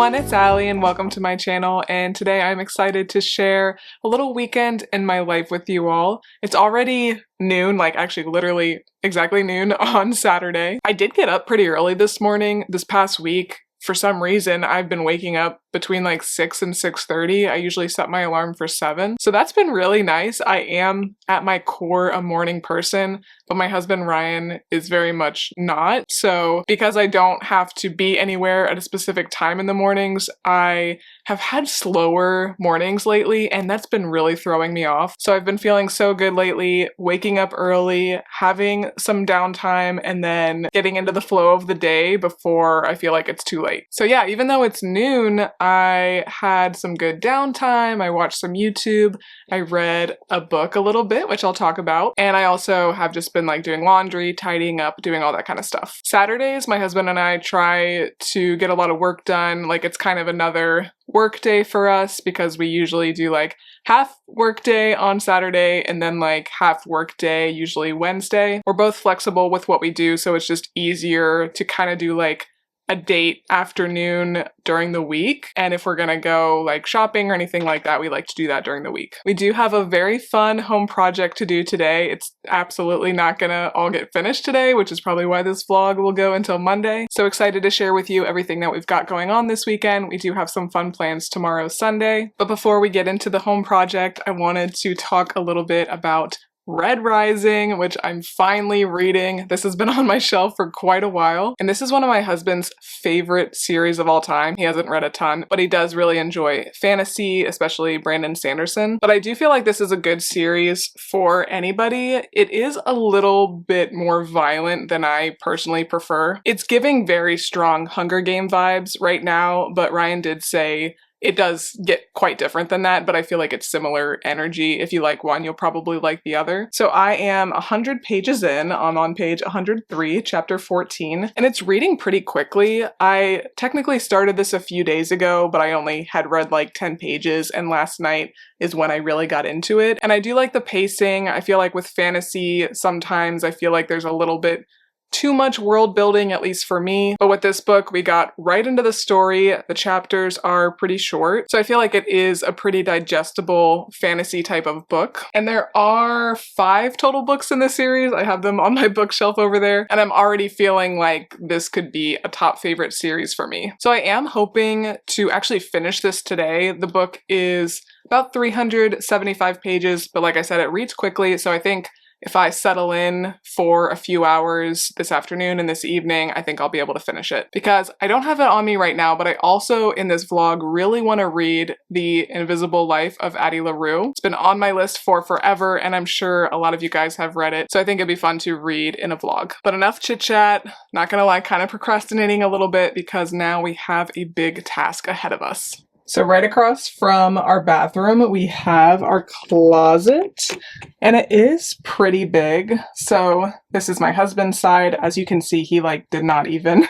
everyone, it's Allie and welcome to my channel, and today I'm excited to share a little weekend in my life with you all. It's already noon, like actually literally exactly noon on Saturday. I did get up pretty early this morning. This past week, for some reason, I've been waking up between like 6 and 6:30. I usually set my alarm for 7. So that's been really nice. I am at my core a morning person, but my husband Ryan is very much not. So because I don't have to be anywhere at a specific time in the mornings, I have had slower mornings lately, and that's been really throwing me off. So I've been feeling so good lately, waking up early, having some downtime, and then getting into the flow of the day before I feel like it's too late. So yeah, even though it's noon, I had some good downtime. I watched some YouTube. I read a book a little bit, which I'll talk about. And I also have just been like doing laundry, tidying up, doing all that kind of stuff. Saturdays, my husband and I try to get a lot of work done. Like it's kind of another work day for us because we usually do like half work day on Saturday and then like half work day, usually Wednesday. We're both flexible with what we do, so it's just easier to kind of do like a date afternoon during the week. And if we're gonna go like shopping or anything like that, we like to do that during the week. We do have a very fun home project to do today. It's absolutely not gonna all get finished today, which is probably why this vlog will go until Monday. So excited to share with you everything that we've got going on this weekend. We do have some fun plans tomorrow, Sunday. But before we get into the home project, I wanted to talk a little bit about Red Rising, which I'm finally reading. This has been on my shelf for quite a while, and this is one of my husband's favorite series of all time. He hasn't read a ton, but he does really enjoy fantasy, especially Brandon Sanderson. But I do feel like this is a good series for anybody. It is a little bit more violent than I personally prefer. It's giving very strong Hunger Game vibes right now, but Ryan did say it does get quite different than that, but I feel like it's similar energy. If you like one, you'll probably like the other. So I am 100 pages in. I'm on page 103, chapter 14, and it's reading pretty quickly. I technically started this a few days ago, but I only had read like 10 pages, and last night is when I really got into it. And I do like the pacing. I feel like with fantasy, sometimes I feel like there's a little bit too much world building, at least for me. But with this book, we got right into the story. The chapters are pretty short, so I feel like it is a pretty digestible fantasy type of book. And there are 5 total books in this series. I have them on my bookshelf over there, and I'm already feeling like this could be a top favorite series for me. So I am hoping to actually finish this today. The book is about 375 pages, but like I said, it reads quickly, so I think if I settle in for a few hours this afternoon and this evening, I think I'll be able to finish it. Because I don't have it on me right now, but I also, in this vlog, really want to read The Invisible Life of Addie LaRue. It's been on my list for forever, and I'm sure a lot of you guys have read it, so I think it'd be fun to read in a vlog. But enough chit-chat. Not gonna lie, kind of procrastinating a little bit because now we have a big task ahead of us. So right across from our bathroom, we have our closet, and it is pretty big. So this is my husband's side. As you can see, he like did not even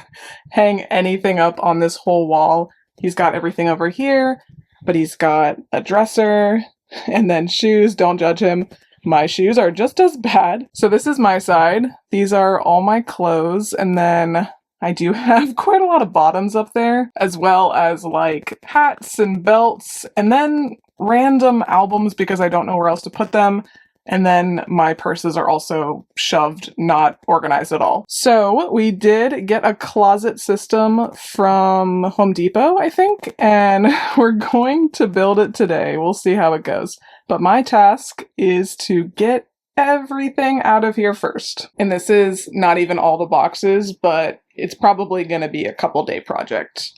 hang anything up on this whole wall. He's got everything over here, but he's got a dresser and then shoes. Don't judge him. My shoes are just as bad. So this is my side. These are all my clothes, and then I do have quite a lot of bottoms up there, as well as like hats and belts, and then random albums because I don't know where else to put them. And then my purses are also shoved, not organized at all. So we did get a closet system from Home Depot, I think, and we're going to build it today. We'll see how it goes. But my task is to get everything out of here first. And this is not even all the boxes, but it's probably going to be a couple day project.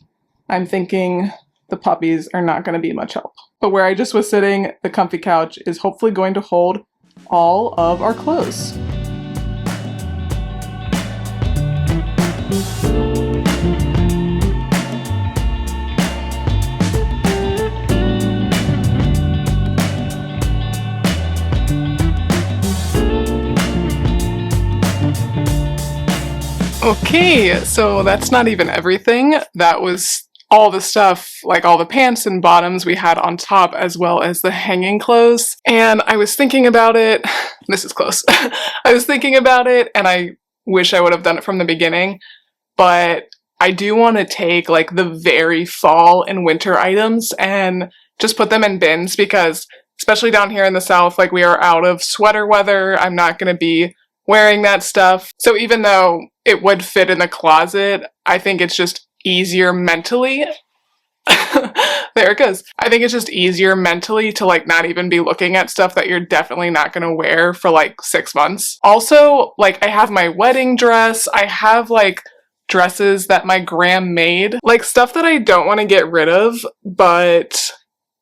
I'm thinking the puppies are not going to be much help. But where I just was sitting, the comfy couch is hopefully going to hold all of our clothes. Okay, so that's not even everything. That was all the stuff, like all the pants and bottoms we had on top, as well as the hanging clothes. And I was thinking about it. This is close. I was thinking about it, and I wish I would have done it from the beginning, but I do want to take like the very fall and winter items and just put them in bins because especially down here in the South, like we are out of sweater weather. I'm not going to be wearing that stuff. So even though it would fit in the closet, I think it's just easier mentally. There it goes. I think it's just easier mentally to like not even be looking at stuff that you're definitely not going to wear for like 6 months. Also, like I have my wedding dress. I have like dresses that my gram made. Like stuff that I don't want to get rid of, but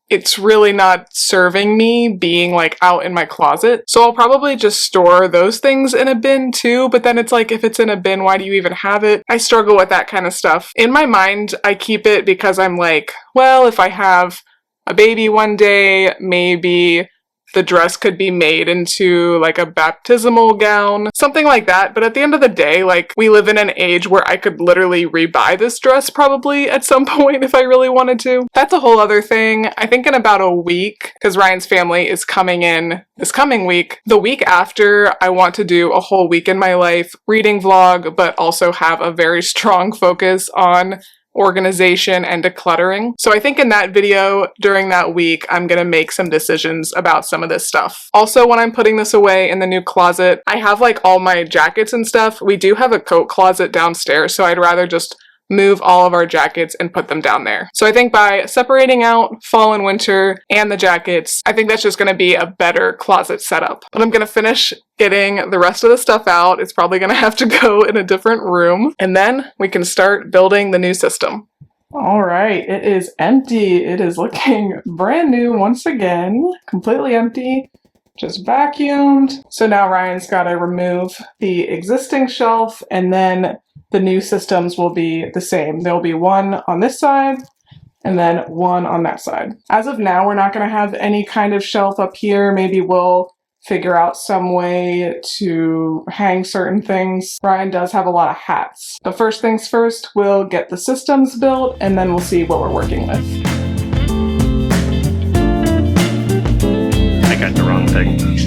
it's really not serving me being like out in my closet. So I'll probably just store those things in a bin too, but then it's like, if it's in a bin, why do you even have it? I struggle with that kind of stuff. In my mind, I keep it because I'm like, well, if I have a baby one day, maybe the dress could be made into like a baptismal gown, something like that. But at the end of the day, like we live in an age where I could literally rebuy this dress probably at some point if I really wanted to. That's a whole other thing. I think in about a week, because Ryan's family is coming in this coming week. The week after, I want to do a whole week in my life reading vlog, but also have a very strong focus on organization and decluttering. So I think in that video during that week, I'm gonna make some decisions about some of this stuff. Also, when I'm putting this away in the new closet, I have like all my jackets and stuff. We do have a coat closet downstairs, so I'd rather just move all of our jackets and put them down there. So I think by separating out fall and winter and the jackets, I think that's just gonna be a better closet setup. But I'm gonna finish getting the rest of the stuff out. It's probably gonna have to go in a different room, and then we can start building the new system. All right, it is empty. It is looking brand new once again, completely empty. Just vacuumed. So now Ryan's got to remove the existing shelf, and then the new systems will be the same. There'll be one on this side and then one on that side. As of now, we're not going to have any kind of shelf up here. Maybe we'll figure out some way to hang certain things. Ryan does have a lot of hats. But first things first, we'll get the systems built and then we'll see what we're working with. I got the wrong thing.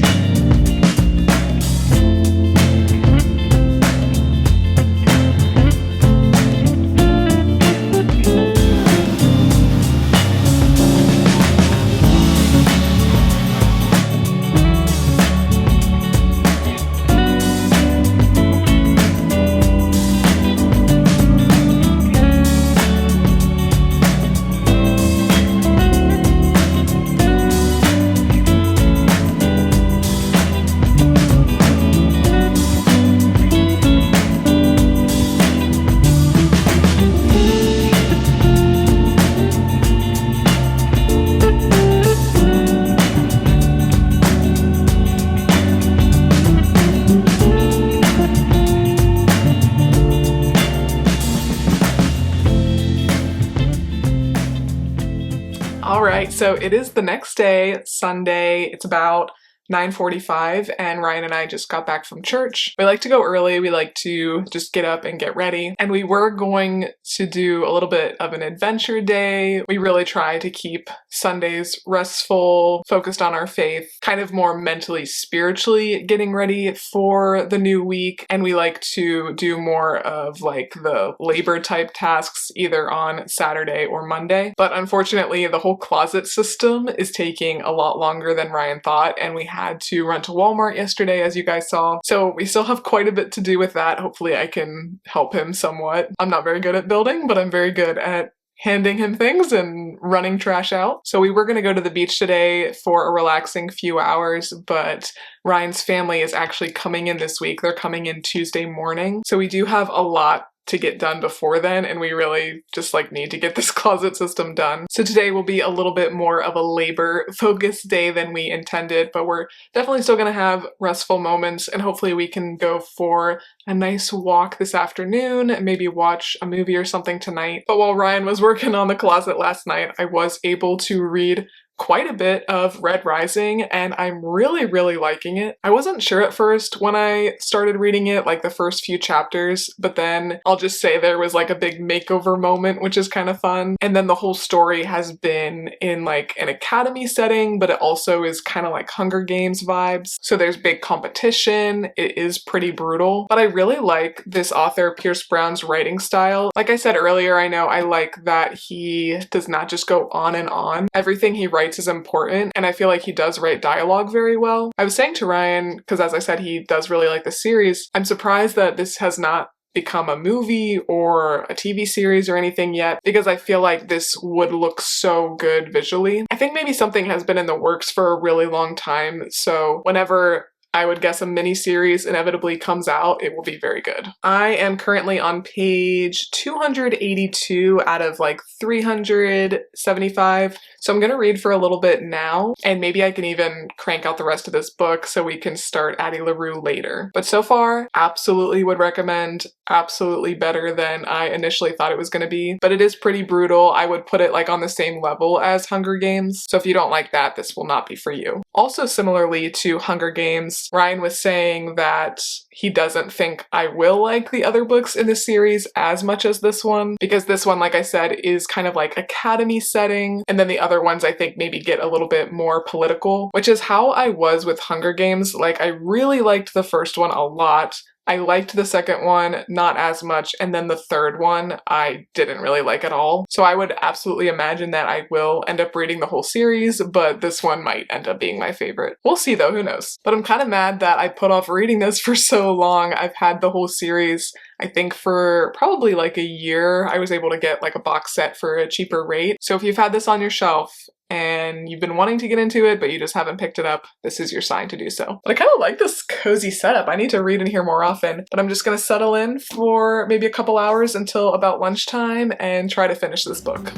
Alright, so it is the next day, Sunday. It's about 9:45 and Ryan and I just got back from church. We like to go early. We like to just get up and get ready. And we were going to do a little bit of an adventure day. We really try to keep Sundays restful, focused on our faith, kind of more mentally, spiritually getting ready for the new week. And we like to do more of like the labor type tasks either on Saturday or Monday. But unfortunately, the whole closet system is taking a lot longer than Ryan thought, and we had to run to Walmart yesterday, as you guys saw. So we still have quite a bit to do with that. Hopefully I can help him somewhat. I'm not very good at building, but I'm very good at handing him things and running trash out. So we were going to go to the beach today for a relaxing few hours, but Ryan's family is actually coming in this week. They're coming in Tuesday morning. So we do have a lot to get done before then, and we really just like need to get this closet system done. So today will be a little bit more of a labor focused day than we intended, but we're definitely still gonna have restful moments, and hopefully we can go for a nice walk this afternoon and maybe watch a movie or something tonight. But while Ryan was working on the closet last night, I was able to read quite a bit of Red Rising, and I'm really, really liking it. I wasn't sure at first when I started reading it, like the first few chapters, but then I'll just say there was like a big makeover moment, which is kind of fun. And then the whole story has been in like an academy setting, but it also is kind of like Hunger Games vibes. So there's big competition. It is pretty brutal, but I really like this author, Pierce Brown's writing style. Like I said earlier, I know I like that he does not just go on and on. Everything he writes is important, and I feel like he does write dialogue very well. I was saying to Ryan, because as I said, he does really like the series, I'm surprised that this has not become a movie or a TV series or anything yet, because I feel like this would look so good visually. I think maybe something has been in the works for a really long time, so whenever I would guess a mini-series inevitably comes out, it will be very good. I am currently on page 282 out of like 375, so I'm gonna read for a little bit now, and maybe I can even crank out the rest of this book so we can start Addie LaRue later. But so far, absolutely would recommend, absolutely better than I initially thought it was gonna be, but it is pretty brutal. I would put it like on the same level as Hunger Games, so if you don't like that, this will not be for you. Also similarly to Hunger Games, Ryan was saying that he doesn't think I will like the other books in the series as much as this one, because this one, like I said, is kind of like academy setting, and then the other ones I think maybe get a little bit more political, which is how I was with Hunger Games. Like, I really liked the first one a lot. I liked the second one, not as much, and then the third one I didn't really like at all. So I would absolutely imagine that I will end up reading the whole series, but this one might end up being my favorite. We'll see though, who knows. But I'm kind of mad that I put off reading this for so long. I've had the whole series, I think, for probably like a year. I was able to get like a box set for a cheaper rate. So if you've had this on your shelf and you've been wanting to get into it, but you just haven't picked it up, this is your sign to do so. But I kind of like this cozy setup. I need to read in here more often, but I'm just gonna settle in for maybe a couple hours until about lunchtime and try to finish this book.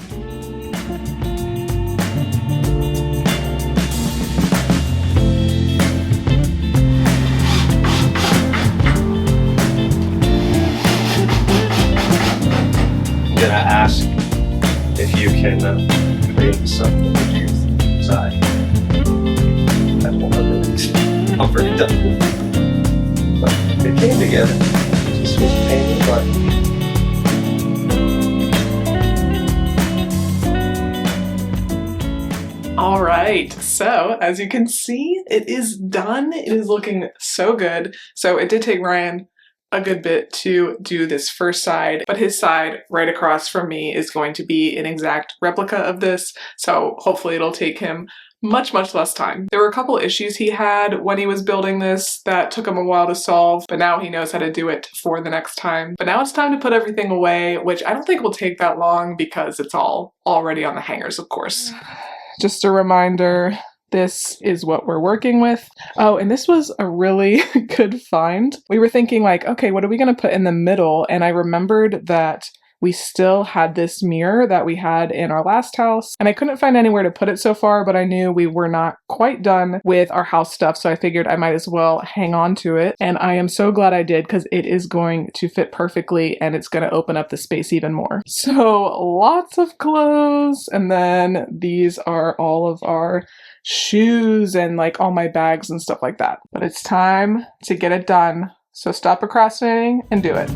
I'm gonna ask if you can create something with your side. I won't have it. I'm pretty done. But it came together. Just was a pain in the butt. All right, so as you can see, it is done. It is looking so good. So it did take Ryan a good bit to do this first side, but his side right across from me is going to be an exact replica of this, so hopefully it'll take him much less time. There were a couple issues he had when he was building this that took him a while to solve, but now he knows how to do it for the next time. But now it's time to put everything away, which I don't think will take that long because it's all already on the hangers, of course. Just a reminder, this is what we're working with. Oh, and this was a really good find. We were thinking like, okay, what are we going to put in the middle? And I remembered that we still had this mirror that we had in our last house, and I couldn't find anywhere to put it so far, but I knew we were not quite done with our house stuff, so I figured I might as well hang on to it. And I am so glad I did, because it is going to fit perfectly and it's going to open up the space even more. So lots of clothes, and then these are all of our shoes and like all my bags and stuff like that. But it's time to get it done. So stop procrastinating and do it.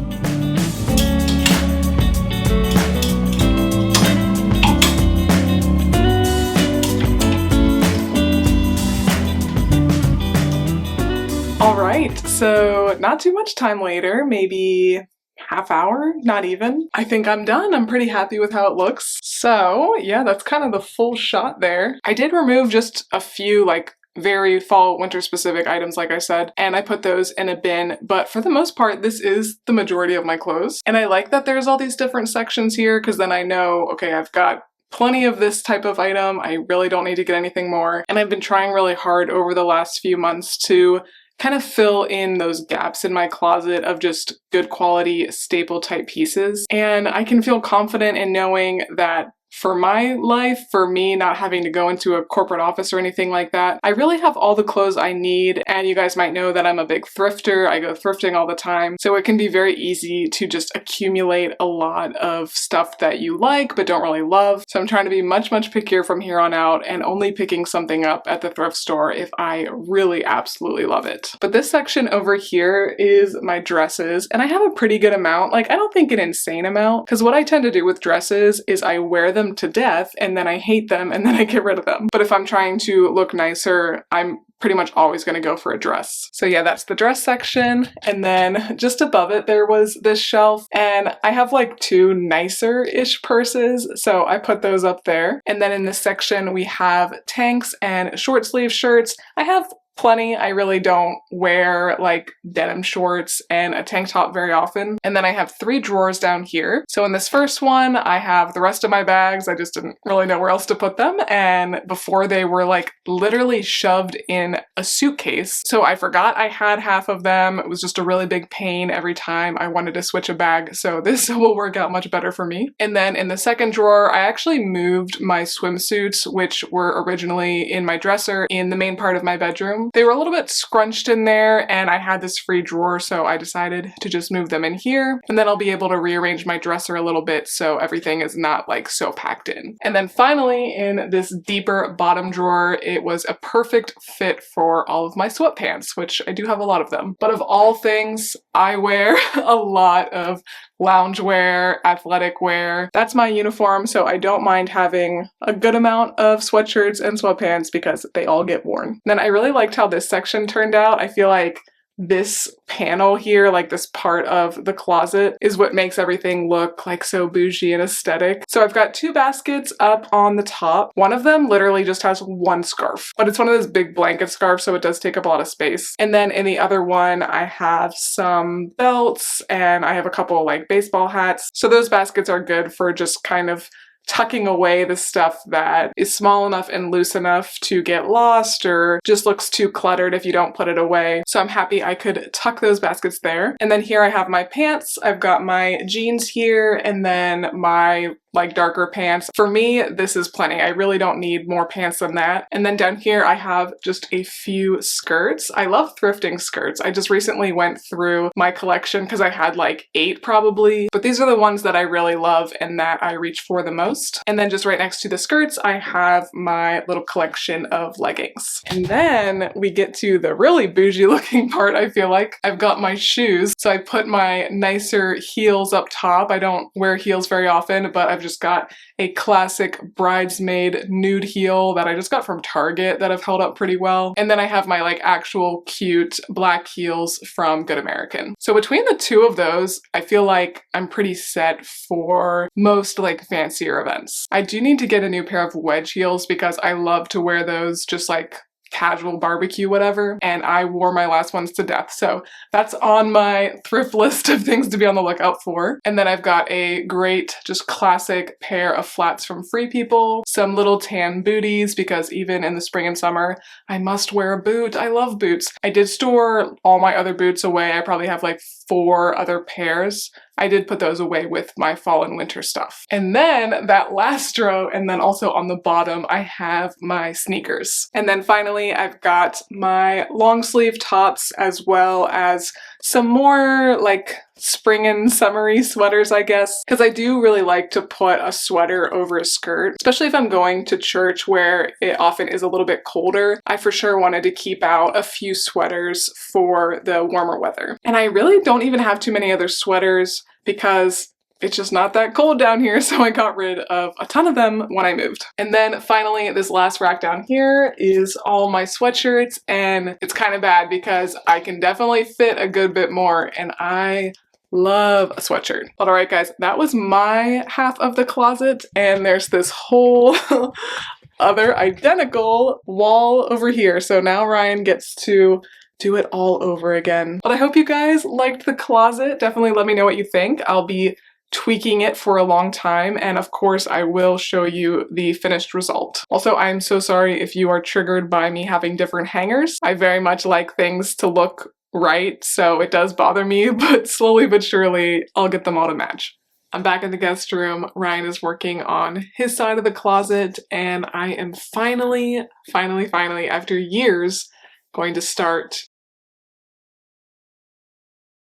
All right, so not too much time later, maybe half hour, not even. I think I'm done. I'm pretty happy with how it looks. So yeah, that's kind of the full shot there. I did remove just a few like very fall winter specific items, like I said, and I put those in a bin, but for the most part this is the majority of my clothes. And I like that there's all these different sections here, because then I know, okay, I've got plenty of this type of item. I really don't need to get anything more. And I've been trying really hard over the last few months to kind of fill in those gaps in my closet of just good quality staple type pieces. And I can feel confident in knowing that for my life, for me not having to go into a corporate office or anything like that, I really have all the clothes I need. And you guys might know that I'm a big thrifter. I go thrifting all the time. So it can be very easy to just accumulate a lot of stuff that you like but don't really love. So I'm trying to be much pickier from here on out and only picking something up at the thrift store if I really absolutely love it. But this section over here is my dresses, and I have a pretty good amount. Like, I don't think an insane amount, because what I tend to do with dresses is I wear them to death and then I hate them and then I get rid of them. But if I'm trying to look nicer, I'm pretty much always going to go for a dress. So yeah, that's the dress section. And then just above it, there was this shelf, and I have like two nicer-ish purses, so I put those up there. And then in this section, we have tanks and short sleeve shirts. I have plenty. I really don't wear like denim shorts and a tank top very often. And then I have 3 drawers down here. So in this first one, I have the rest of my bags. I just didn't really know where else to put them. And before, they were like literally shoved in a suitcase. So I forgot I had half of them. It was just a really big pain every time I wanted to switch a bag. So this will work out much better for me. And then in the second drawer, I actually moved my swimsuits, which were originally in my dresser, in the main part of my bedroom. They were a little bit scrunched in there, and I had this free drawer, so I decided to just move them in here. And then I'll be able to rearrange my dresser a little bit so everything is not like so packed in. And then finally, in this deeper bottom drawer, it was a perfect fit for all of my sweatpants, which I do have a lot of them. But of all things, I wear a lot of loungewear, athletic wear. That's my uniform, so I don't mind having a good amount of sweatshirts and sweatpants because they all get worn. And then I really liked how this section turned out. I feel like this panel here, like this part of the closet, is what makes everything look like so bougie and aesthetic. So I've got 2 baskets up on the top. One of them literally just has 1 scarf, but it's one of those big blanket scarves, so it does take up a lot of space. And then in the other one, I have some belts and I have a couple like baseball hats. So those baskets are good for just kind of tucking away the stuff that is small enough and loose enough to get lost or just looks too cluttered if you don't put it away. So I'm happy I could tuck those baskets there. And then here I have my pants. I've got my jeans here and then my like darker pants. For me, this is plenty. I really don't need more pants than that. And then down here, I have just a few skirts. I love thrifting skirts. I just recently went through my collection because I had like 8 probably, but these are the ones that I really love and that I reach for the most. And then just right next to the skirts, I have my little collection of leggings. And then we get to the really bougie looking part, I feel like. I've got my shoes. So I put my nicer heels up top. I don't wear heels very often, but I've just got a classic bridesmaid nude heel that I just got from Target that have held up pretty well. And then I have my like actual cute black heels from Good American. So between the 2 of those, I feel like I'm pretty set for most like fancier events. I do need to get a new pair of wedge heels because I love to wear those just like casual barbecue, whatever, and I wore my last ones to death. So that's on my thrift list of things to be on the lookout for. And then I've got a great, just classic pair of flats from Free People, some little tan booties, because even in the spring and summer, I must wear a boot. I love boots. I did store all my other boots away. I probably have like 4 other pairs. I did put those away with my fall and winter stuff. And then that last row, and then also on the bottom, I have my sneakers. And then finally, I've got my long sleeve tops as well as some more like spring and summery sweaters, I guess, because I do really like to put a sweater over a skirt, especially if I'm going to church where it often is a little bit colder. I for sure wanted to keep out a few sweaters for the warmer weather. And I really don't even have too many other sweaters because it's just not that cold down here, so I got rid of a ton of them when I moved. And then finally, this last rack down here is all my sweatshirts, and it's kind of bad because I can definitely fit a good bit more, and I love a sweatshirt. But all right, guys, that was my half of the closet, and there's this whole other identical wall over here. So now Ryan gets to do it all over again. But I hope you guys liked the closet. Definitely let me know what you think. I'll be tweaking it for a long time, and of course I will show you the finished result. Also, I'm so sorry if you are triggered by me having different hangers. I very much like things to look right, so it does bother me, but slowly but surely I'll get them all to match. I'm back in the guest room. Ryan is working on his side of the closet, and I am finally, after years, going to start.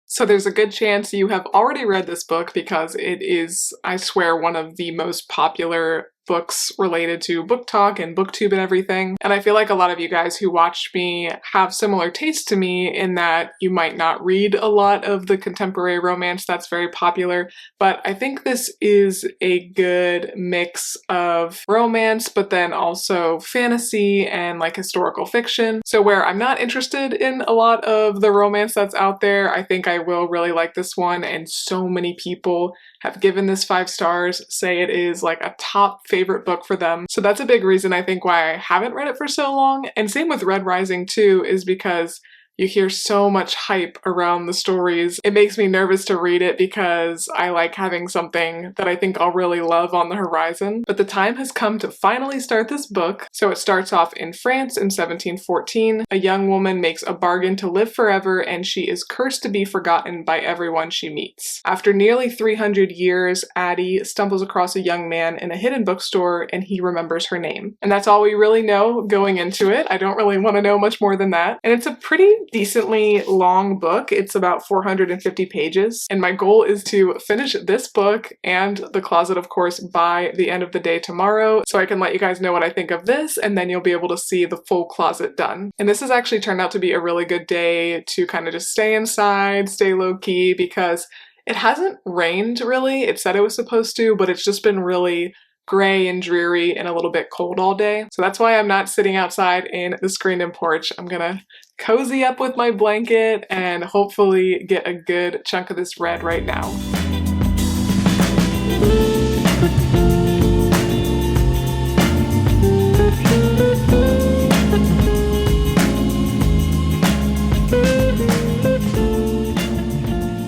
So there's a good chance you have already read this book because it is, I swear, one of the most popular books related to Booktok and Booktube and everything. And I feel like a lot of you guys who watch me have similar tastes to me in that you might not read a lot of the contemporary romance that's very popular, but I think this is a good mix of romance, but then also fantasy and like historical fiction. So where I'm not interested in a lot of the romance that's out there, I think I will really like this one, and so many people have given this 5 stars, say it is like a top favorite book for them. So that's a big reason I think why I haven't read it for so long. And same with Red Rising too, is because you hear so much hype around the stories. It makes me nervous to read it because I like having something that I think I'll really love on the horizon. But the time has come to finally start this book. So it starts off in France in 1714. A young woman makes a bargain to live forever, and she is cursed to be forgotten by everyone she meets. After nearly 300 years, Addie stumbles across a young man in a hidden bookstore, and he remembers her name. And that's all we really know going into it. I don't really want to know much more than that. And it's a pretty decently long book. It's about 450 pages, and my goal is to finish this book and The Closet, of course, by the end of the day tomorrow, so I can let you guys know what I think of this, and then you'll be able to see the full closet done. And this has actually turned out to be a really good day to kind of just stay inside, stay low-key, because it hasn't rained really. It said it was supposed to, but it's just been really gray and dreary and a little bit cold all day. So that's why I'm not sitting outside in the screened-in porch. I'm gonna cozy up with my blanket and hopefully get a good chunk of this read right now.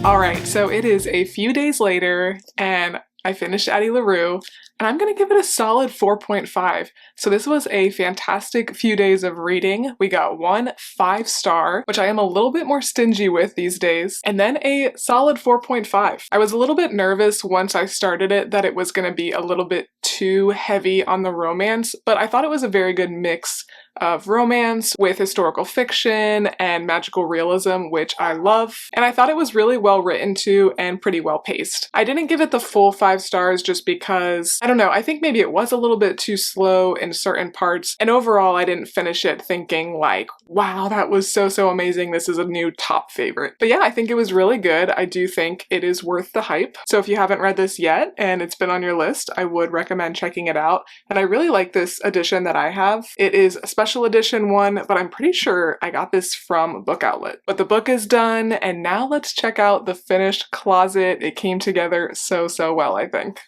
Alright, so it is a few days later and I finished Addie LaRue, and I'm gonna give it a solid 4.5. So this was a fantastic few days of reading. We got 1 5-star, which I am a little bit more stingy with these days, and then a solid 4.5. I was a little bit nervous once I started it that it was gonna be a little bit too heavy on the romance, but I thought it was a very good mix of romance with historical fiction and magical realism, which I love. And I thought it was really well written too and pretty well paced. I didn't give it the full 5 stars just because, I don't know, I think maybe it was a little bit too slow in certain parts. And overall, I didn't finish it thinking like, wow, that was so amazing. This is a new top favorite. But yeah, I think it was really good. I do think it is worth the hype. So if you haven't read this yet and it's been on your list, I would recommend checking it out. And I really like this edition that I have. It is a special edition one, but I'm pretty sure I got this from Book Outlet. But the book is done, and now let's check out the finished closet. It came together so well, I think.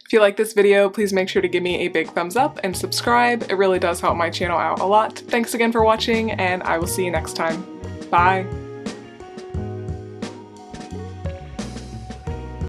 If you like this video, please make sure to give me a big thumbs up and subscribe. It really does help my channel out a lot. Thanks again for watching, and I will see you next time. Bye!